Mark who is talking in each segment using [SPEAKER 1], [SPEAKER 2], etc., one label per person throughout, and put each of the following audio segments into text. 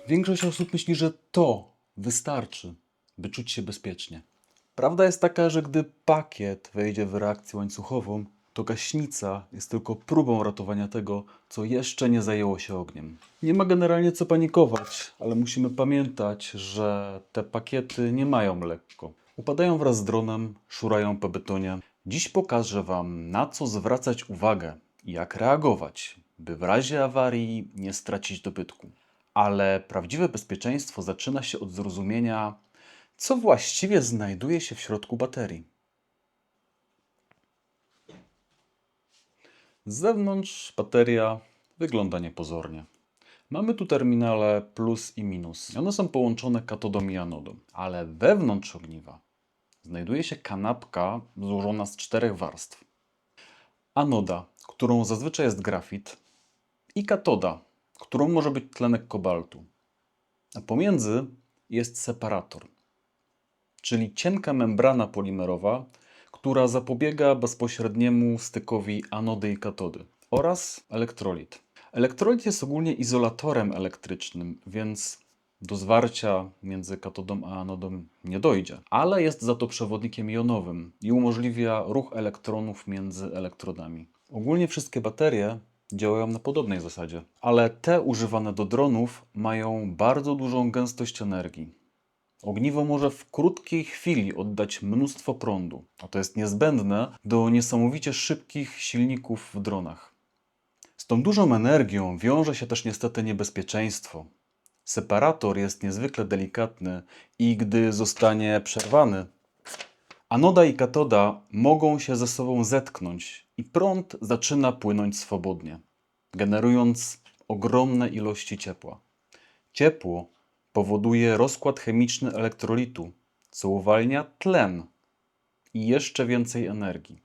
[SPEAKER 1] Większość osób myśli, że to wystarczy, by czuć się bezpiecznie. Prawda jest taka, że gdy pakiet wejdzie w reakcję łańcuchową, to gaśnica jest tylko próbą ratowania tego, co jeszcze nie zajęło się ogniem. Nie ma generalnie co panikować, ale musimy pamiętać, że te pakiety nie mają lekko. Upadają wraz z dronem, szurają po betonie. Dziś pokażę Wam, na co zwracać uwagę i jak reagować, by w razie awarii nie stracić dobytku. Ale prawdziwe bezpieczeństwo zaczyna się od zrozumienia, co właściwie znajduje się w środku baterii. Z zewnątrz bateria wygląda niepozornie. Mamy tu terminale plus i minus. One są połączone katodą i anodą, ale wewnątrz ogniwa znajduje się kanapka złożona z 4 warstw. Anoda, którą zazwyczaj jest grafit, i katoda, którą może być tlenek kobaltu. A pomiędzy jest separator, czyli cienka membrana polimerowa, która zapobiega bezpośredniemu stykowi anody i katody, oraz elektrolit. Elektrolit jest ogólnie izolatorem elektrycznym, więc do zwarcia między katodą a anodą nie dojdzie, ale jest za to przewodnikiem jonowym i umożliwia ruch elektronów między elektrodami. Ogólnie wszystkie baterie działają na podobnej zasadzie, ale te używane do dronów mają bardzo dużą gęstość energii. Ogniwo może w krótkiej chwili oddać mnóstwo prądu, a to jest niezbędne do niesamowicie szybkich silników w dronach. Z tą dużą energią wiąże się też niestety niebezpieczeństwo. Separator jest niezwykle delikatny i gdy zostanie przerwany, anoda i katoda mogą się ze sobą zetknąć i prąd zaczyna płynąć swobodnie, generując ogromne ilości ciepła. Ciepło powoduje rozkład chemiczny elektrolitu, co uwalnia tlen i jeszcze więcej energii.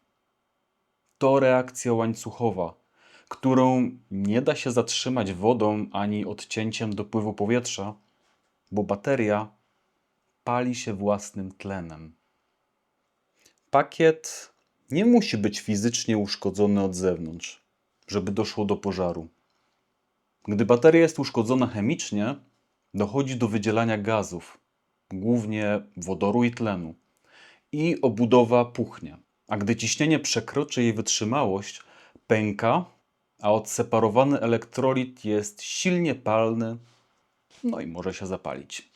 [SPEAKER 1] To reakcja łańcuchowa, którą nie da się zatrzymać wodą ani odcięciem dopływu powietrza, bo bateria pali się własnym tlenem. Pakiet nie musi być fizycznie uszkodzony od zewnątrz, żeby doszło do pożaru. Gdy bateria jest uszkodzona chemicznie, dochodzi do wydzielania gazów, głównie wodoru i tlenu, i obudowa puchnie. A gdy ciśnienie przekroczy jej wytrzymałość, pęka, a odseparowany elektrolit jest silnie palny, no i może się zapalić.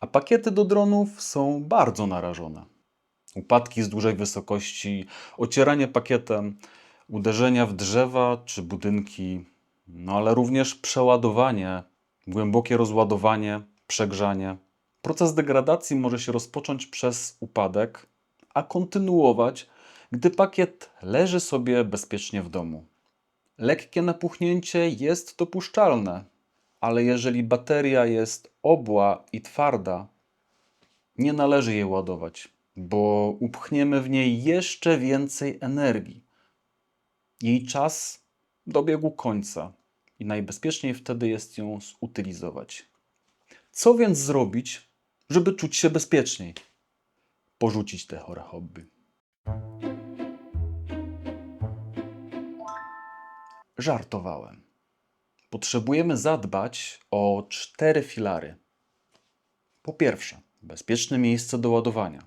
[SPEAKER 1] A pakiety do dronów są bardzo narażone. Upadki z dużej wysokości, ocieranie pakietem, uderzenia w drzewa czy budynki, no ale również przeładowanie, głębokie rozładowanie, przegrzanie. Proces degradacji może się rozpocząć przez upadek, a kontynuować, gdy pakiet leży sobie bezpiecznie w domu. Lekkie napuchnięcie jest dopuszczalne, ale jeżeli bateria jest obła i twarda, nie należy jej ładować, bo upchniemy w niej jeszcze więcej energii. Jej czas dobiegł końca i najbezpieczniej wtedy jest ją zutylizować. Co więc zrobić, żeby czuć się bezpieczniej? Porzucić te chore hobby. Żartowałem. Potrzebujemy zadbać o 4 filary. Po pierwsze, bezpieczne miejsce do ładowania.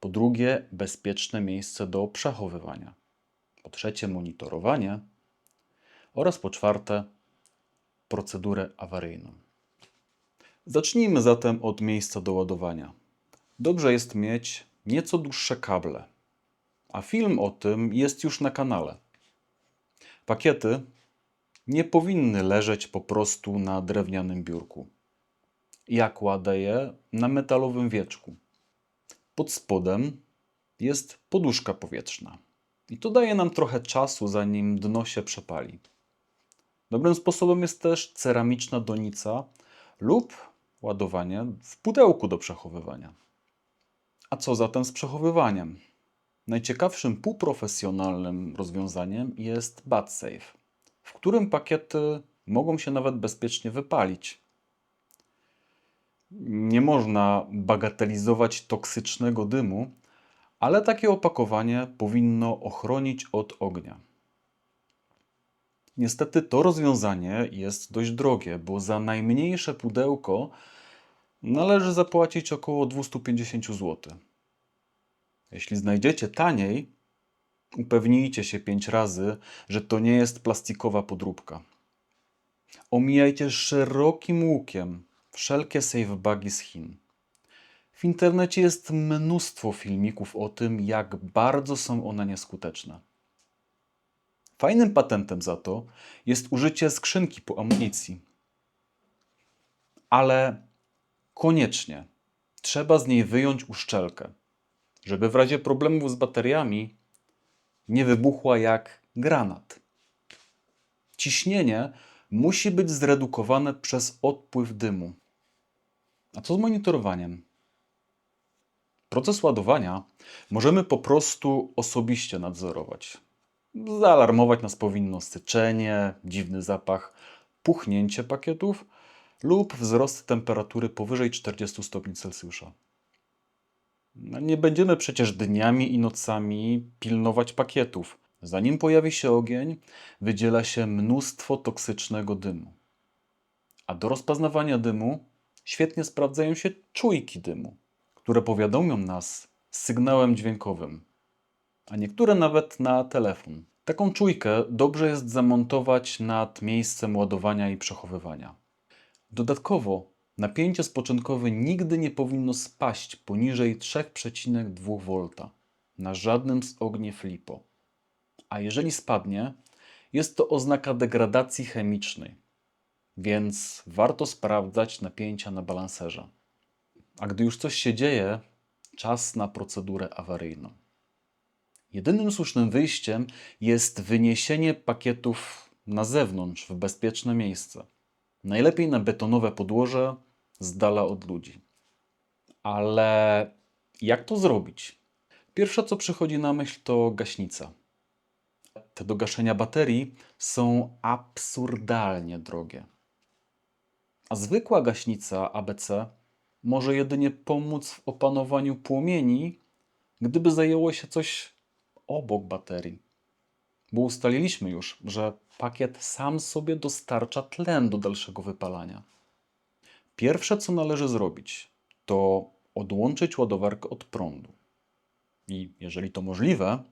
[SPEAKER 1] Po drugie, bezpieczne miejsce do przechowywania. Po trzecie, monitorowanie. Oraz po czwarte, procedurę awaryjną. Zacznijmy zatem od miejsca do ładowania. Dobrze jest mieć nieco dłuższe kable, a film o tym jest już na kanale. Pakiety nie powinny leżeć po prostu na drewnianym biurku. Ja kładę je na metalowym wieczku. Pod spodem jest poduszka powietrzna i to daje nam trochę czasu, zanim dno się przepali. Dobrym sposobem jest też ceramiczna donica lub ładowanie w pudełku do przechowywania. A co zatem z przechowywaniem? Najciekawszym półprofesjonalnym rozwiązaniem jest BudSafe, w którym pakiety mogą się nawet bezpiecznie wypalić. Nie można bagatelizować toksycznego dymu, ale takie opakowanie powinno ochronić od ognia. Niestety to rozwiązanie jest dość drogie, bo za najmniejsze pudełko należy zapłacić około 250 zł. Jeśli znajdziecie taniej, upewnijcie się 5 razy, że to nie jest plastikowa podróbka. Omijajcie szerokim łukiem wszelkie safebagi z Chin. W internecie jest mnóstwo filmików o tym, jak bardzo są one nieskuteczne. Fajnym patentem za to jest użycie skrzynki po amunicji. Ale koniecznie trzeba z niej wyjąć uszczelkę, żeby w razie problemów z bateriami nie wybuchła jak granat. Ciśnienie musi być zredukowane przez odpływ dymu. A co z monitorowaniem? Proces ładowania możemy po prostu osobiście nadzorować. Zaalarmować nas powinno styczenie, dziwny zapach, puchnięcie pakietów lub wzrost temperatury powyżej 40 stopni Celsjusza. Nie będziemy przecież dniami i nocami pilnować pakietów. Zanim pojawi się ogień, wydziela się mnóstwo toksycznego dymu. A do rozpoznawania dymu świetnie sprawdzają się czujki dymu, które powiadomią nas z sygnałem dźwiękowym, a niektóre nawet na telefon. Taką czujkę dobrze jest zamontować nad miejscem ładowania i przechowywania. Dodatkowo napięcie spoczynkowe nigdy nie powinno spaść poniżej 3,2 V na żadnym z ogniw LiPo. A jeżeli spadnie, jest to oznaka degradacji chemicznej, więc warto sprawdzać napięcia na balanserze. A gdy już coś się dzieje, czas na procedurę awaryjną. Jedynym słusznym wyjściem jest wyniesienie pakietów na zewnątrz, w bezpieczne miejsce. Najlepiej na betonowe podłoże, z dala od ludzi. Ale jak to zrobić? Pierwsze, co przychodzi na myśl, to gaśnica. Te do gaszenia baterii są absurdalnie drogie. A zwykła gaśnica ABC może jedynie pomóc w opanowaniu płomieni, gdyby zajęło się coś obok baterii. Bo ustaliliśmy już, że pakiet sam sobie dostarcza tlen do dalszego wypalania. Pierwsze, co należy zrobić, to odłączyć ładowarkę od prądu. I jeżeli to możliwe,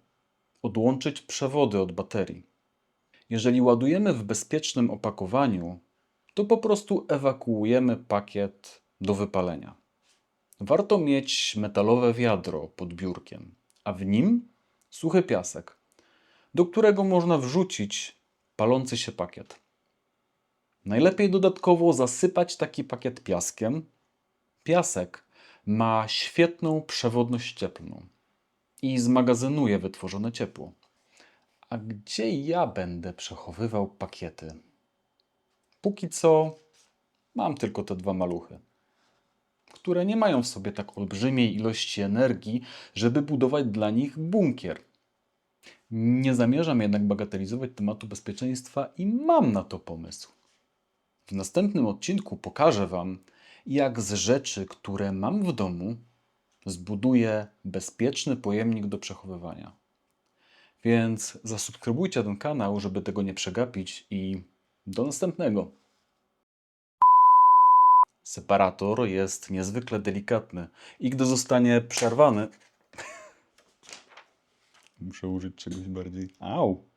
[SPEAKER 1] odłączyć przewody od baterii. Jeżeli ładujemy w bezpiecznym opakowaniu, to po prostu ewakuujemy pakiet do wypalenia. Warto mieć metalowe wiadro pod biurkiem, a w nim suchy piasek, do którego można wrzucić palący się pakiet. Najlepiej dodatkowo zasypać taki pakiet piaskiem. Piasek ma świetną przewodność cieplną i zmagazynuje wytworzone ciepło. A gdzie ja będę przechowywał pakiety? Póki co mam tylko te dwa maluchy, które nie mają w sobie tak olbrzymiej ilości energii, żeby budować dla nich bunkier. Nie zamierzam jednak bagatelizować tematu bezpieczeństwa i mam na to pomysł. W następnym odcinku pokażę Wam, jak z rzeczy, które mam w domu, zbuduję bezpieczny pojemnik do przechowywania. Więc zasubskrybujcie ten kanał, żeby tego nie przegapić i do następnego. Separator jest niezwykle delikatny i gdy zostanie przerwany... Muszę użyć czegoś bardziej... Au!